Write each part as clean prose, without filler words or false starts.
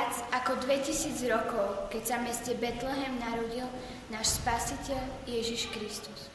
viac ako 2000 rokov, keď sa v meste Betlehem narodil náš Spasiteľ Ježiš Kristus.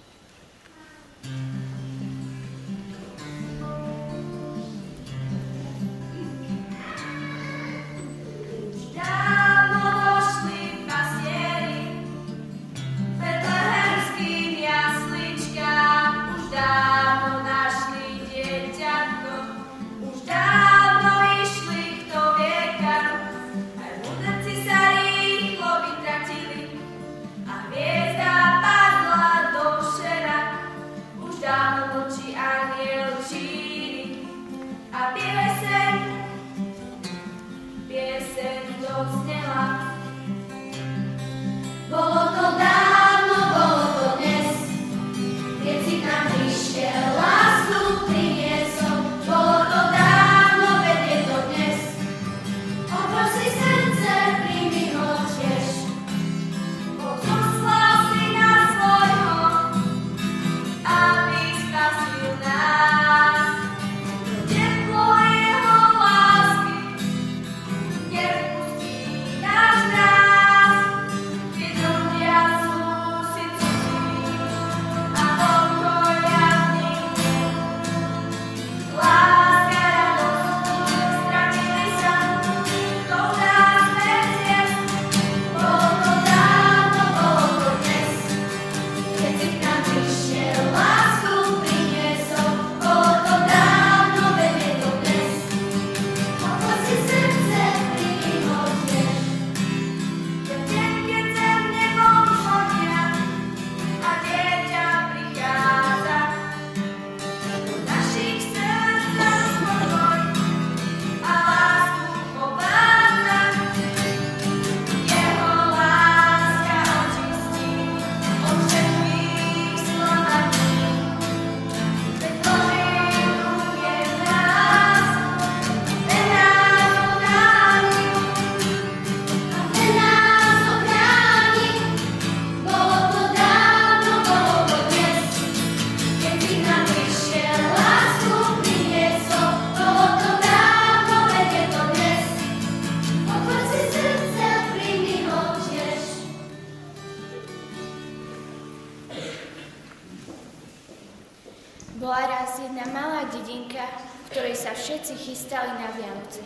Bola raz jedna malá dedinka, v ktorej sa všetci chystali na Vianoce.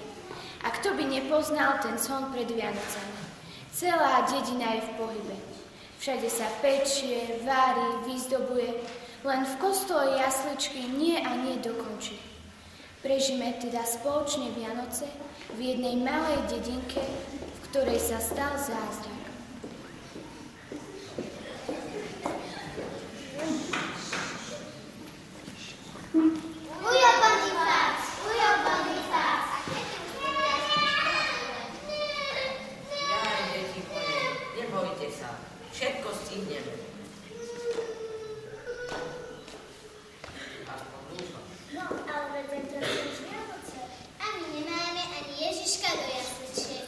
A kto by nepoznal ten son pred Vianocami? Celá dedina je v pohybe. Všade sa pečie, varí, vyzdobuje, len v kostole jasličky nie a nie dokončí. Prežime teda spoločne Vianoce v jednej malej dedinke, v ktorej sa stal zázrak. Všetko stihneme. No, ale veď to sú už Vianoce. Ani nemáme ani Ježiška do jasličiek.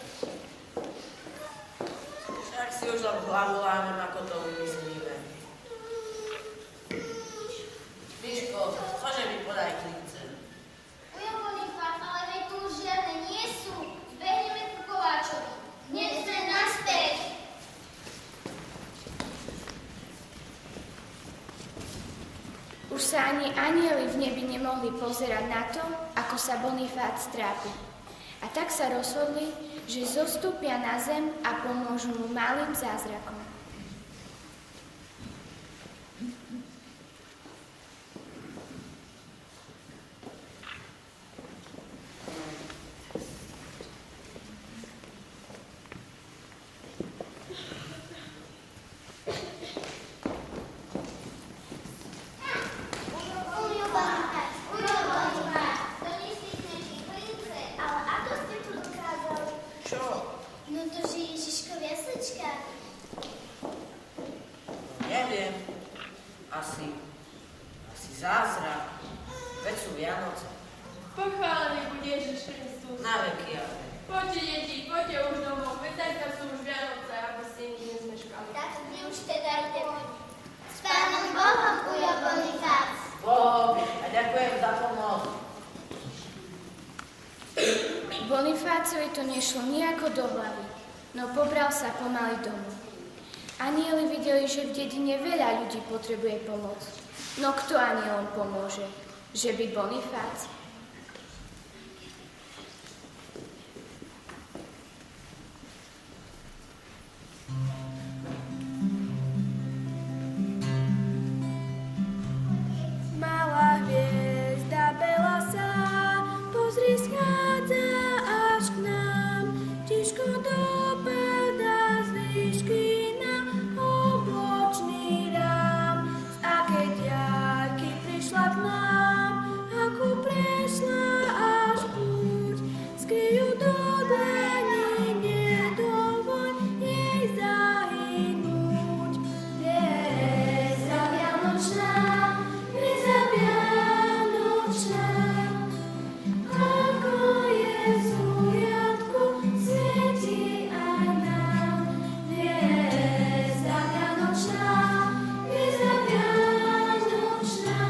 Však si už len hlavu lámem, ako to vymyslíme. Miško, choďme mi podaj klince. Ujo Bonifác, ale veď tu už žiadne nie sú. Zbehneme ku Kováčovi. Hneď sme naspäť. Už sa ani anjeli v nebi nemohli pozerať na to, ako sa Bonifác trápi. A tak sa rozhodli, že zostúpia na zem a pomôžu mu malým zázrakom. Neviem. Asi zázrak. Veď sú Vianoce. Pochválený buď Ježiš Kristus. Na veky, ale. Poďte, deti, poďte už domov. Veď zajtra sú už Vianoce, aby ste nikdy nezmeškali. Tak my už teda ideme. S Pánom Bohom, ujo Bonifác. Boh, a ďakujem za pomoc. Bonifác Kráľovcovi to nešlo nejako do hlavy, no pobral sa pomaly domov. Anjeli videli, že v dedine veľa ľudí potrebuje pomoc. No kto anjelom pomôže? Že by Bonifác? Malá hviezda belasa, pozri, schádza až k nám. Tiško dopadá z výšky na obločný rám. Z akej diaľky prišla k nám, akú prešla až púť. Skryjú do dlani, nedovoľ jej zahynúť. Hviezda vianočná, hviezda vianočná, ako Jezu jatku svieti aj nám. Hviezda vianočná, hviezda vianočná,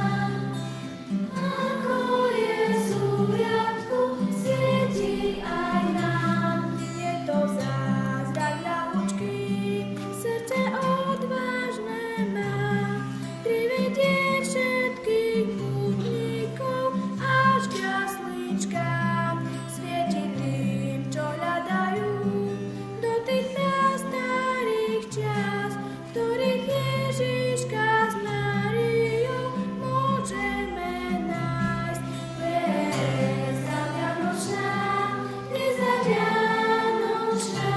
ako Jezu jatku svieti aj nám. Je to zázrak ľahučký, srdce odvážne má, privedie všetkých pútnikov až k jasličkám. Svieti tým, čo hľadajú do tých prastarých čias, v ktorých Ježiška s Máriou môžeme nájsť. Hviezda vianočná, hviezda vianočná,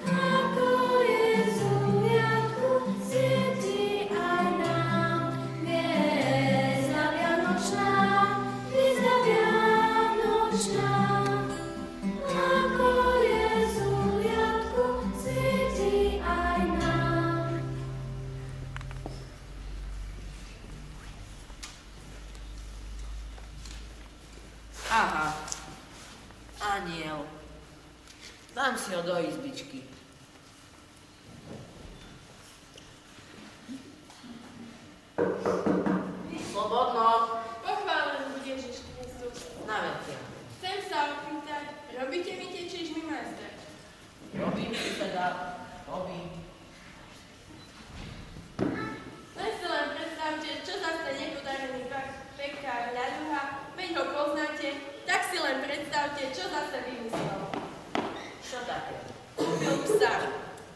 ako Jezu jatku svieti aj nám. Hviezda vianočná, hviezda vianočná, ako Jezu jatku svieti aj nám. Aha, aniel. Dám si ho do izbičky. Slobodno. Pochválený buď Ježiš Kristus. Na vetia. Chcem sa opýtať, robíte mi tie čižmy, majster? Robím si teda. Robím. Len si len predstavte, čo zase nepodarený pekár ľaduha, veď ho poznáte, tak si len predstavte, čo zase vymyslel. Čo také? Kúpil psa.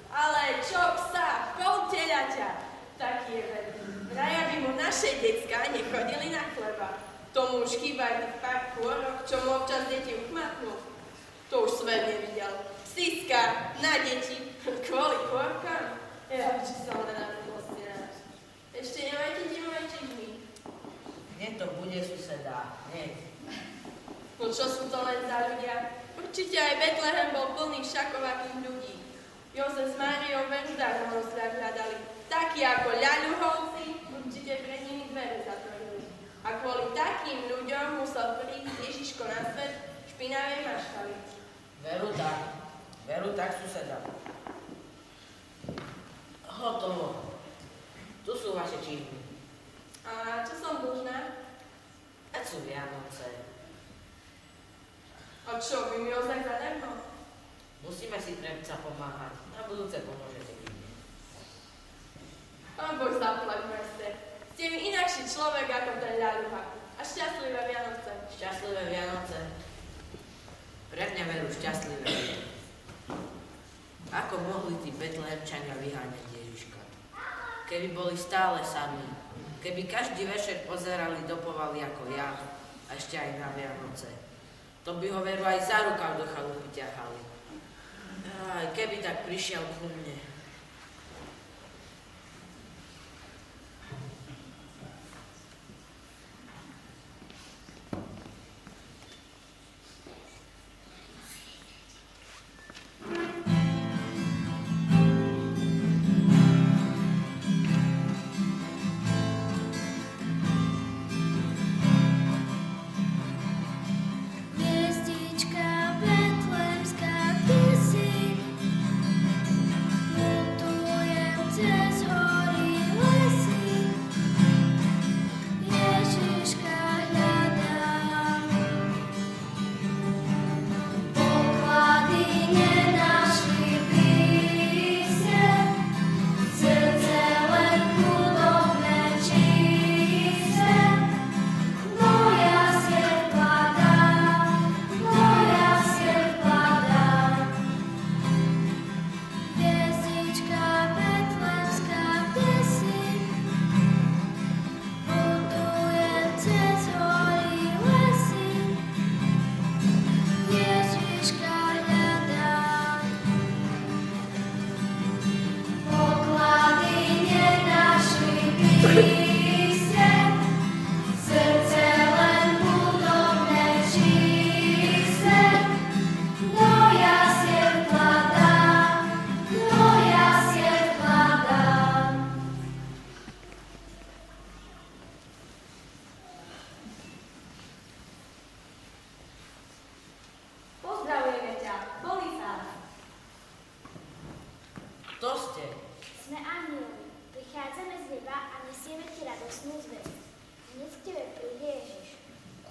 Ale čo psa? Pol telaťa. Taký je veľký. Vraj, aby mu naše decká nechodili na chleba. Tomu už chýba aj tých pár kôrok, čo mu občas deti uchmatnú. To už svet nevidel. Psiska na deti kvôli kôrkam. Ja, či som rada postieraš. Ešte nemáte tie moje čižmy. Hneď to bude, suseda. Hneď. No čo sú to len za ľudia? Určite aj Betlehem bol plný všakovakých ľudí. Jozef s Máriou veru darmo rozhľad hľadali. Takí ako ľaľuhovci určite pred nimi dvere zatvorili. A kvôli takým ľuďom musel prísť Ježiško na svet v špinavej maškali. Veru tak, suseda. Hotovo. Tu sú vaše číhmy. A čo som dlžná? Veď sú Vianoce. A čo, vy mi ozaj zadarmo? Musíme si predsa pomáhať. Na budúce pomôžete vy. Pán Boh zaplať, majster. Ste mi inakší človek ako ten ľaduha. A šťastlivé Vianoce. Šťastlivé Vianoce. Pre mňa veru šťastlivé. Ako mohli tí Betlehemčania vyháňať Ježiška? Keby boli stále sami. Keby každý večer pozerali do povaly ako ja. A ešte aj na Vianoce. To by ho veru aj za rukav do chalupy ťahali. Aj keby tak prišiel ku mne. Hviezdička betlémska, ty si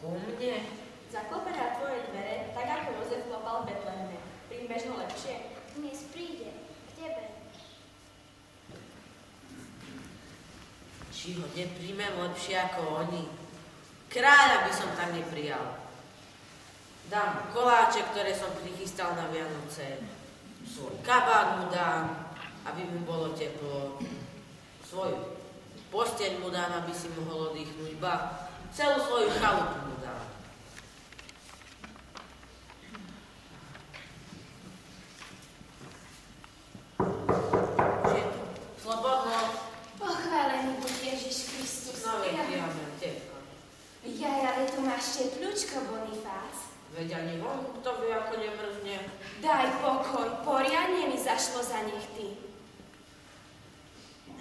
Ku mne? Zaklope na tvoje dvere, tak ako Jozef klopal v Betleheme. Príjmeš ho lepšie? Dnes príde k tebe. Či ho nepríjmem lepšie ako oni? Kráľa by som tam neprijal. Dám koláče, ktoré som prichystal na Vianoce. Svoj kabát mu dám, aby mu bolo teplo. Svoju posteľ mu dám, aby si mohol oddychnúť. Ba, celú svoju chalupu mu dám. Slobodno. Pochválený buď Ježiš Kristus. No veď, amen, tetko. Jaj, ale tu máš teplúčko, Bonifác. Veď ani vonku to by ako nemrzne. Daj pokoj, poriadne mi zašlo za nechty.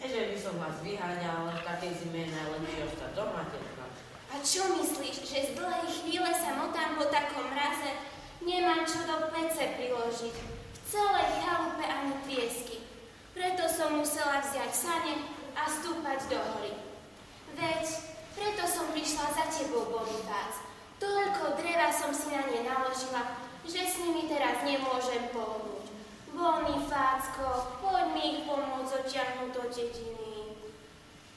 Nie, že by som vás vyháňal, ale v takej zime je najlepšie ostať doma, tetka. A čo myslíš, že z dlhej chvíle sa motám po takom mraze? Nemám čo do plece priložiť. V celej chalupe ani piesky. Preto som musela vziať sane a stúpať do hory. Veď, preto som prišla za tebou, Bonifác. Toľko dreva som si na ne naložila, že s nimi teraz nemôžem pohnúť. Bonifácko, poď mi ich pomôcť odtiahnuť do dediny.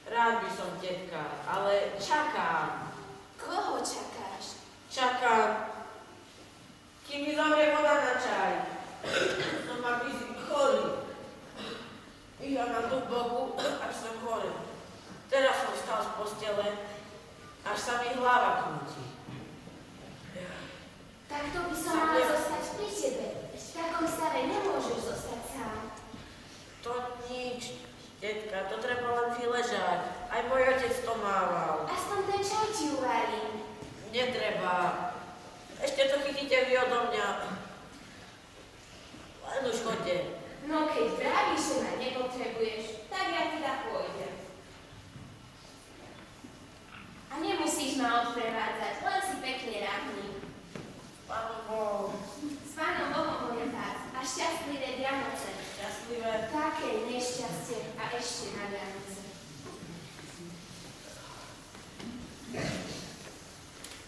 Rád by som, tetka, ale čakám. Koho čakáš? Čakám, kým mi zomrie voda na čaj. Som ma vyzvím chorý. Ja mám tu v boku, až som hore. Teraz som vstal z postele, až sa mi hlava krúti. Takto by som mala zostať pri tebe. V takom stave nemôžeš zostať sám. To nič, tetka, to treba len vyležať. Aj môj otec to mával. Aspoň ten čaj ti uvarím. Netreba. Ešte to chytíte vy odo mňa. Len už chodte. No keď vravíš, že ma nepotrebuješ, tak ja teda pôjdem. A nemusíš ma odprevádzať, len si pekne ráhni. Pánu Bohu. S Pánom Bohom, Bonifác, a šťastlivé Vianoce. Šťastlivé. Také nešťastie a ešte na Vianoce.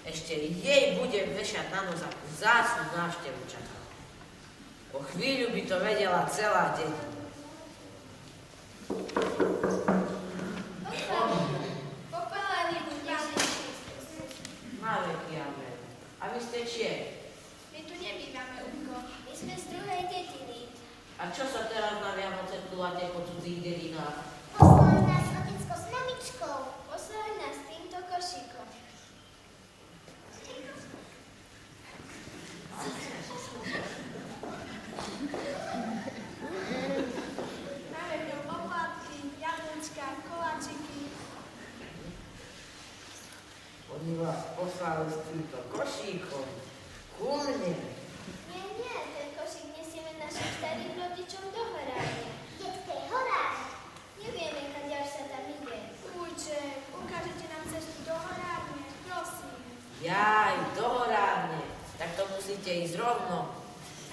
Ešte jej budem vešať na nos, akú vzácnu návštevu čakal. Po chvíľu by to vedela celá dedina. Pochválený buď Ježiš Kristus. Na veky, amen. A vy ste čie? My tu nebývame, Ubko. My sme z druhej dediny. A čo sa teraz na Vianoce túlate po cudzích dedinách? Poslali nás otecko s mamičkou. Poslali nás týmto košíkom. Máme v ňom oplátky, jablčka, koláčiky. Oni vás poslali s týmto košíkom. Ku mne. Nie, ten košík nesieme našim starým rodičom do horárne. Detskej horárne. Nevieme, kadiaľ sa tam ide. Ujče, ukážete nám cestu do horárne, prosím. Jaj, do horárne. Tak to musíte ísť rovno.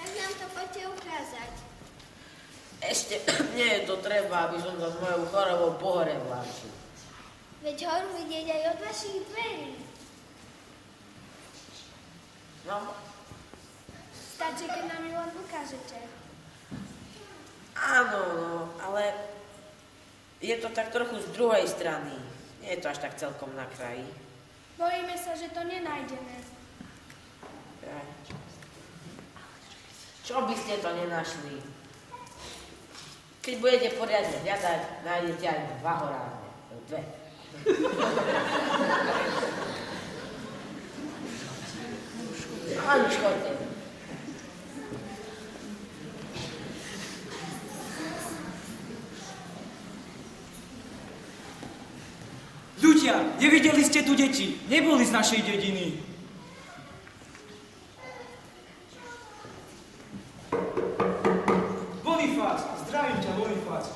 Tak nám to poďte ukázať. Ešte nie je to treba, aby som sa s mojou chorobou po hore vláčil. Veď horu vidieť aj od vašich dverí. No, Stačí, keď nám ju len ukážete. áno, no, ale je to tak trochu z druhej strany. Nie je to až tak celkom na kraji. Bojíme sa, že to nenájdeme. Jaj. Čo by ste to nenašli? Keď budete poriadne hľadať, nájdete aj 2 horárne. 2. A už chodte. Ľudia, nevideli ste tu deti, neboli z našej dediny. Bonifác, zdravím ťa, Bonifác.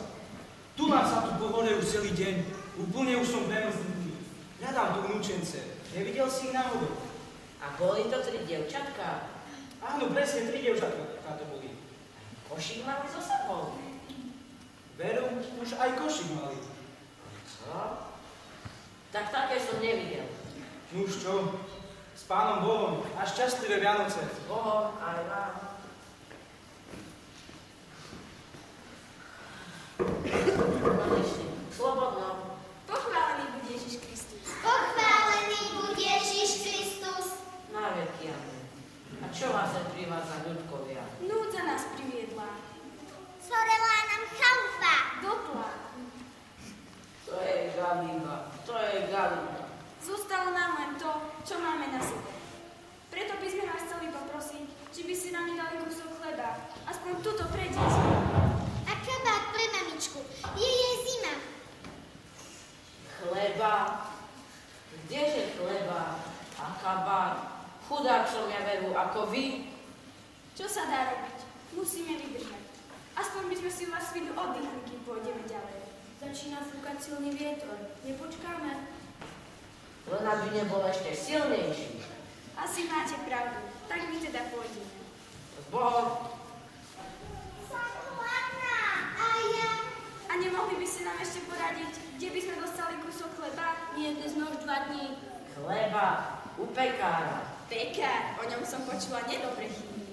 Tulám sa tu po hore už celý deň, úplne už som premrznutý. Hľadám tu vnúčence, nevidel si ich náhodou? A boli to 3 dievčatka? Áno, presne 3 dievčatka to boli. Košík mali so sebou. Veru, už aj košík mali. Co? Tak také som nevidel. Nuž čo? Pánom Bohom a šťastlivé Vianoce. S Bohom aj vám. Konečne, slobodno. Pochválený buď Ježiš Kristus. Pochválený buď Ježiš Kristus. Na veky, amen. A čo vás sem privádza, ľudkovia? Núdza nás priviedla. Zorela nám chalupa. Dopla. To je Galiba, to je Galiba. Zostalo nám len to, čo máme na sebe. Preto by sme vás chceli poprosiť, či by si nám nedali kúsok chleba. Aspoň tuto pre deti. A kabát pre mamičku. Je jej zima. Chleba? Kdeže chleba a kabát? Chudák som ja veru, ako vy. Čo sa dá robiť? Musíme vydržať. Aspoň by sme si u vás chvíľu oddychli, kým pôjdeme ďalej. Začína fúkať silný vietor. Nepočkáme? Len aby nebol ešte silnejší. Asi máte pravdu. Tak my teda pôjdeme. S Bohom. Som hladná. A ja? A nemohli by ste nám ešte poradiť, kde by sme dostali kúsok chleba? Nie, dnes sme už 2 dní. Chleba u pekára. Pekár, o ňom som počula nedobre chyby.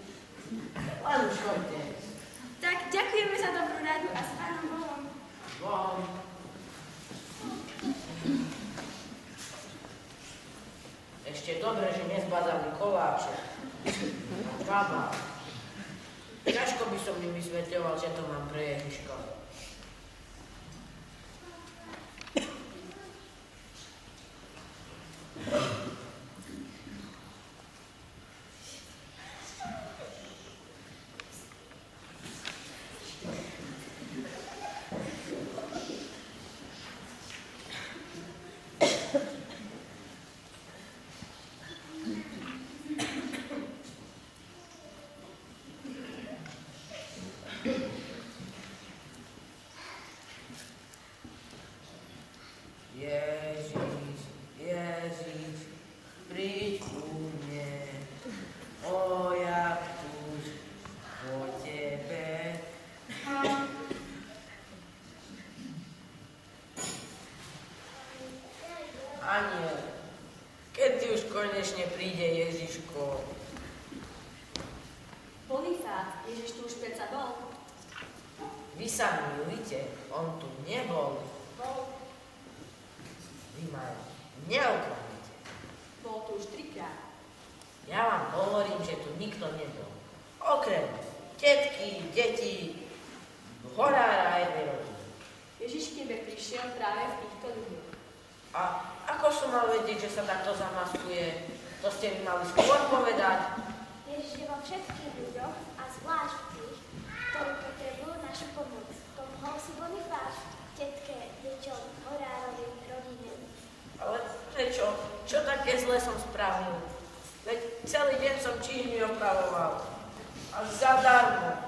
Len už choďte. Tak ďakujeme za dobrú radu a s Pánom Bohom. S Bohom. Ešte dobre, že nezbadali koláče. Baba. Ťažko by som im vysvetľoval, že to mám pre Ježiška. Ježiš, Ježiš, príď ku mne, o jak túž po tebe. Aniel, kedy už konečne príde Ježiško? Bonifát, Ježiš tu už predsa bol. Vy sa milíte, on tu nebol. Bol. Vy ma neoklamete. Bol tu už 3-krát. Ja vám hovorím, že tu nikto nebol. Okrem tetky, detí, horára a jednej rodiny. Ježiš k tebe prišiel práve v týchto ľuďoch. A ako som mal vedieť, že sa takto zamaskuje? To ste mi mali skôr povedať. Ježiš je vo všetkých ľuďoch a zvlášť v tých, ktorí potrebujú našu pomoc. Pomohol si Bonifáš, tetke, deťom, horárovi, rodine. Ale prečo? Čo také zle som spravil? Veď celý deň som číhny opravoval. A zadarmo.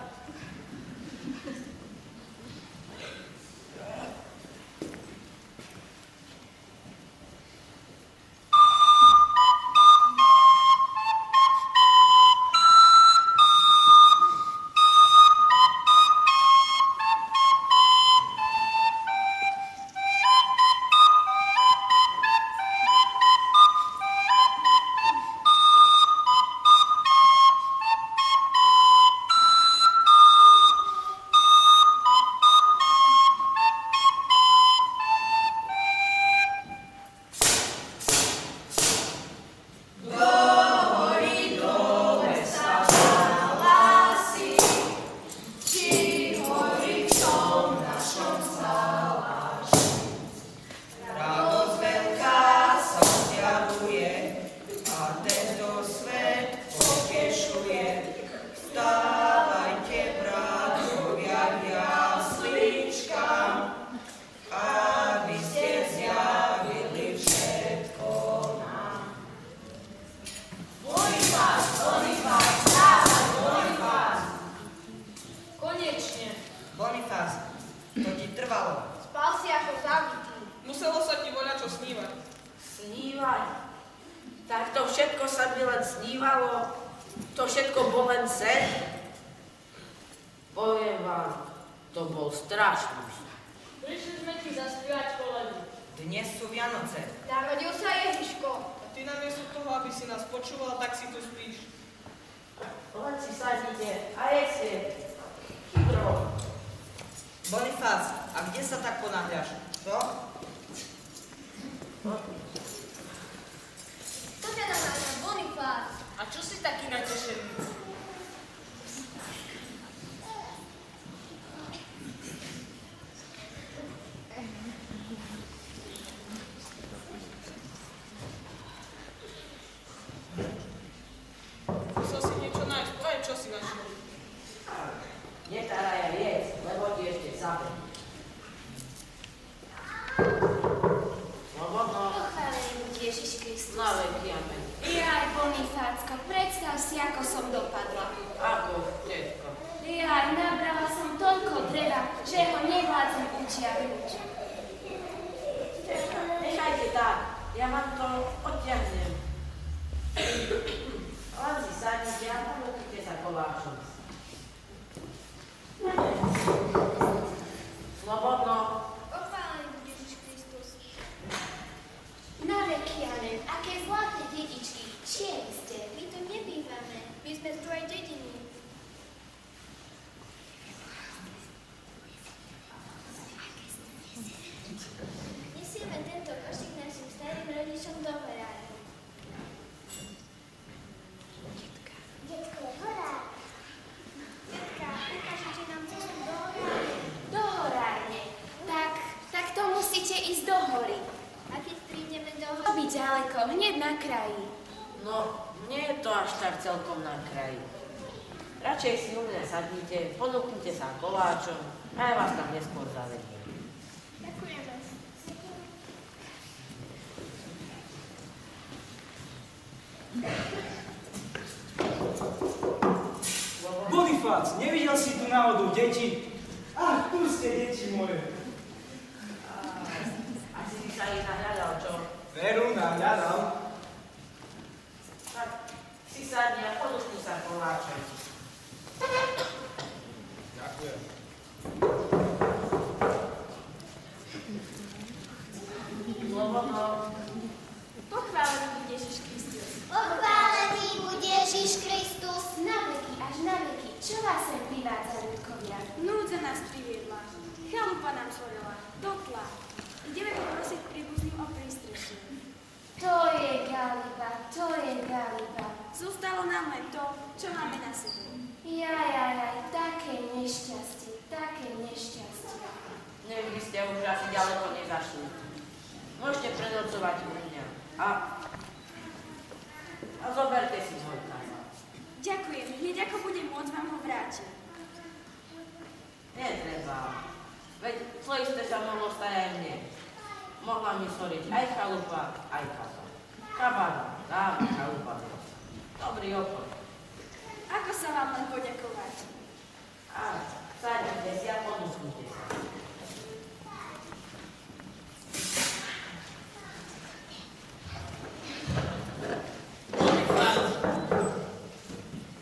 ty namiesto toho, aby si nás počúval, tak si tu spíš. Len si sadnite a jedzte. Chytro. Bonifác, a kde sa tak ponáhľaš? Čo? To ťa naháňa, Bonifác. A čo si taký natešený? Musel si niečo nájsť, povedz, čo si našiel. Netáraj a jedz, lebo ti ešte sabe. Slobodno. Pochválený buď Ježiš Kristus. Na veky, amen. Jaj, Bonifácko, predstav si, ako som dopadla. Ako, tetko? Jaj, nabrala som toľko dreva, že ho nevládzem utiahnuť. Nechajte tak, ja vám to odtiahnem. Len si sadnite a ponúknite sa koláčom. Slobodno. Pochválený buď Ježiš Kristus. Na veky, amen. Aké zlaté detičky, čieri ste. My tu nebývame. My sme z druhej dediny. Nesieme tento košík našim starým rodičom do horáru. Detko je horár. Tetka, ukážete nám cestu do horáru? Do horárne. Tak to musíte ísť do hory. A keď prídeme do To horáru? by ďaleko, hneď na kraji. No, nie je to až tak celkom na kraji. Radšej si u mňa sadnite, ponúknite sa koláčom a ja vás tam neskôr zavediem. Ďakujeme. Bonifác, nevidel si tu náhodou deti? Ach, tu ste, deti moje. Asi si sa ich nahľadal, čo? Veru, nahľadal. Tak si sadni a ponúkni sa koláčom. Ďakujem. Slobodno. Pochválený buď Ježiš Kristus. Pochválený buď Ježiš Kristus. Na veky, až na veky. Čo vás sem privádza, ľudkovia? Núdza nás priviedla. Chalupa nám zhorela. Dotla. Ideme poprosiť príbuzných o prístrešie. To je Galiba, to je Galiba. Zostalo nám len to, čo máme na sebe. Jaj, také nešťastie, také nešťastie. Nech by ste už asi ďaleko nezašli. Môžete prenocovať u mňa. A zoberte si môj kazán. Ďakujem, hneď ako budem môcť vám ho vrátiť. Netreba. Veď to isté sa mohlo stať aj mne. Mohla mi soriť aj chalupa, aj kazán. Kabána, dáva, chalupa, dosa. Dobrý obchod. Ako sa vám len poďakovať? A sadnite si a ponúknite sa.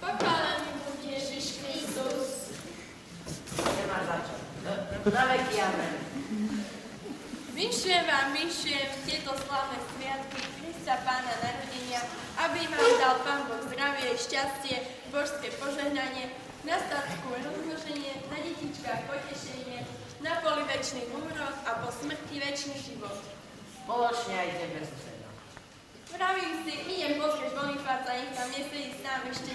Pochválený buď Ježiš Kristus. Nemáš za čo. Na veky, amen. Vinšujem tieto slávne sviatky Krista Pána narodenia, aby vám dal Pán Boh zdravie, šťastie, božské požehnanie, na statku rozmnoženie, na detičkách potešenie, na poli večný úrod a po smrti večný život. Spoločne aj tebe, suseda. Vravím si, idem pozrieť Bonifáca, nech tam nesedí sám ešte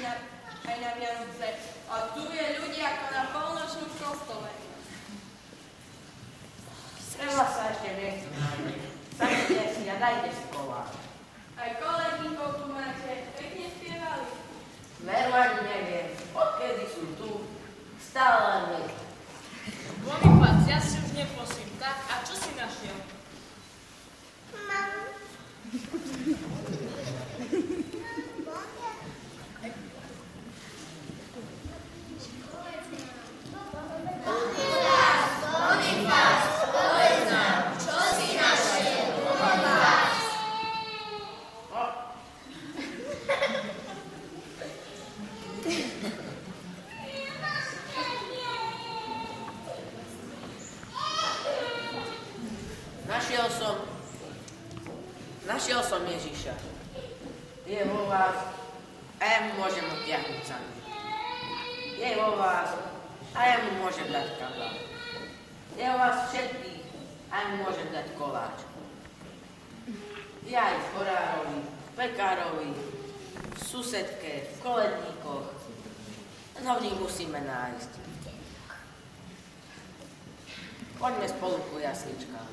aj na Vianoce. A tu je ľudia ako na polnočnom kostole. Treba sa ešte miesto nájde. Sadnite si a dajte si koláč. Aj kolegníkov tu máte, pekne spievali. Veru ani neviem, odkedy sú tu, stále len veď. Bonifác, ja si už neprosím, tak a čo si našiel? Mamu. Našiel som Ježiša. Je vo vás a ja mu môžem odtiahnuť sami. Je vo vás a ja mu môžem dať kabát. Je vo vás všetkých a ja mu môžem dať koláč. Je aj v chorárovi, v pekárovi, v susedke, v koledníkoch. No v nich musíme nájsť. Poďme spolu ku jasličkám.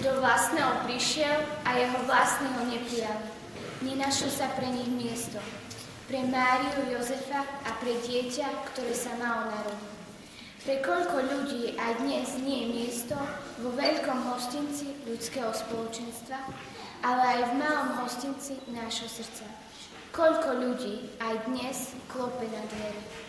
Do vlastného prišiel a jeho vlastného neprijali. Nenašlo sa pre nich miesto. Pre Máriu, Jozefa a pre dieťa, ktoré sa malo narodiť. Pre koľko ľudí aj dnes nie je miesto vo veľkom hostinci ľudského spoločenstva, ale aj v malom hostinci nášho srdca. Koľko ľudí aj dnes klope na dvere.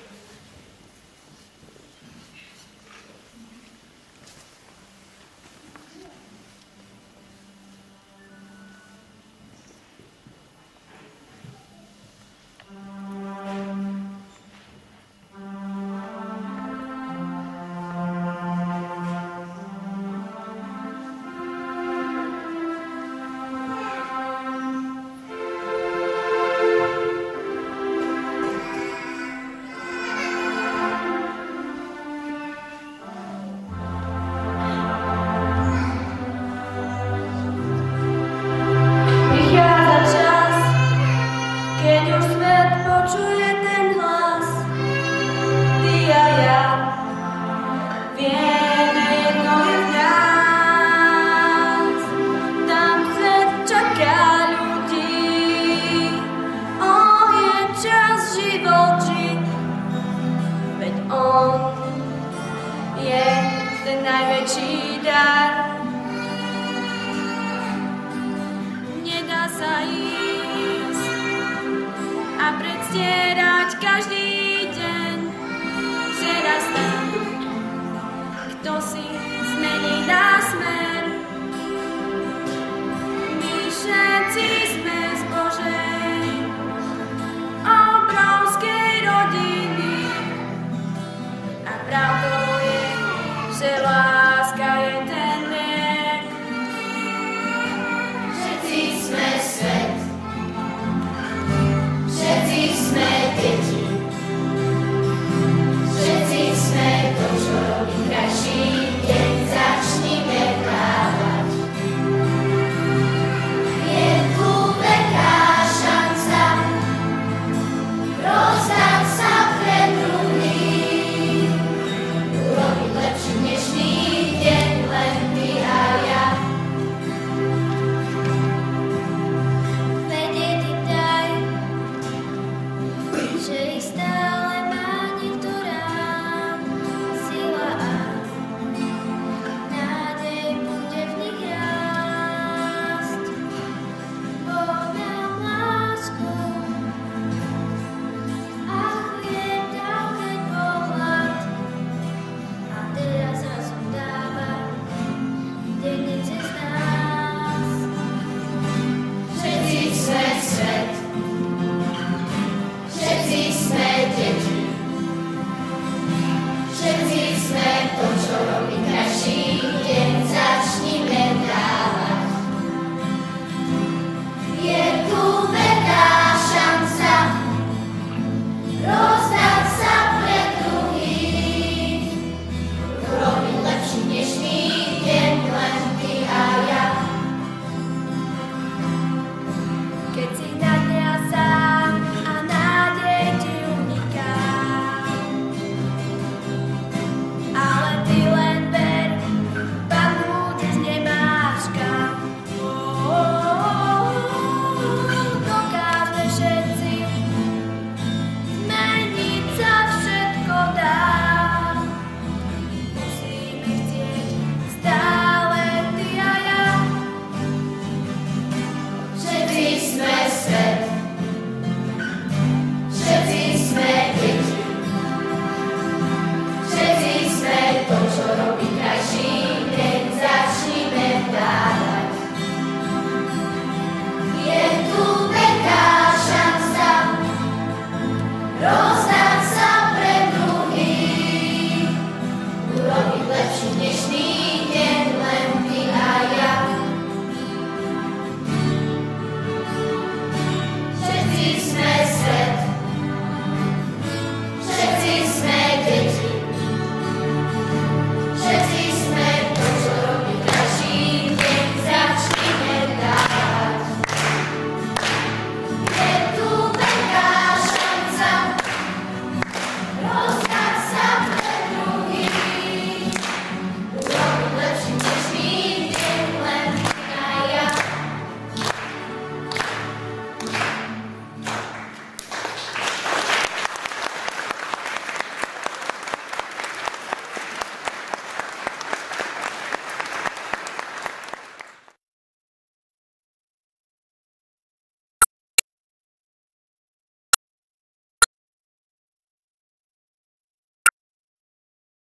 Kto si zmení na smer.